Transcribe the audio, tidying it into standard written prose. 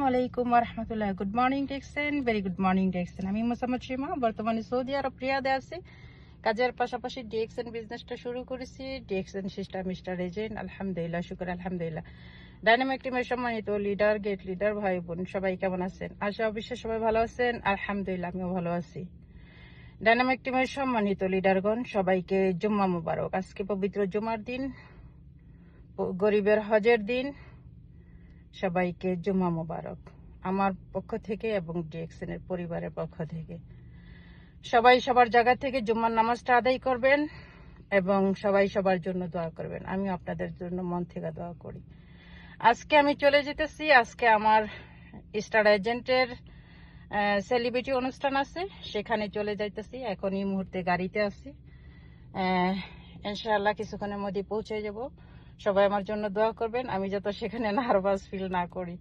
আলাইকুম ওয়া রাহমাতুল্লাহ। গুড মর্নিং দেখছেন, ভেরি গুড মর্নিং দেখছেন। আমি মোসাম্মদ সীমা, বর্তমানে সৌদি আরব রিয়াদে আছি। কাজের পাশাপাশি ডিএক্সএন বিজনেসটা শুরু করেছি। ডিএক্সএন সিস্টেম মিস্টার এজেন্ট, আলহামদুলিল্লাহ, শুকর আলহামদুলিল্লাহ। ডাইনামিক টিমের সম্মানিত লিডার, গেট লিডার ভাই বোন সবাই কেমন আছেন? আশা অবশ্যই সবাই ভালো আছেন। আলহামদুলিল্লাহ, আমিও ভালো আছি। ডাইনামিক টিমের সম্মানিত লিডারগণ, সবাইকে জুম্মা মুবারক। আজকে পবিত্র জুমার দিন, গরিবের হজের দিন। সবাইকে জুম্মা মুবারক আমার পক্ষ থেকে এবং ডিএক্সএন এর পরিবারের পক্ষ থেকে। সবাই সবার জায়গা থেকে জুম্মার নামাজটা আদায় করবেন এবং সবাই সবার জন্য দোয়া করবেন। আমি আপনাদের জন্য মন থেকে দোয়া করি। আজকে আমি চলে যেতেছি। আজকে আমার স্টার এজেন্টের সেলিব্রিটি অনুষ্ঠান আছে, সেখানে চলে যাইতেছি। এখন এই মুহূর্তে গাড়িতে আছি। ইনশাআল্লাহ কিছুক্ষণের মধ্যে পৌঁছে যাব। সবাই আমার জন্য দোয়া করবেন, আমি যাতে সেখানে নার্ভাস ফিল না করি।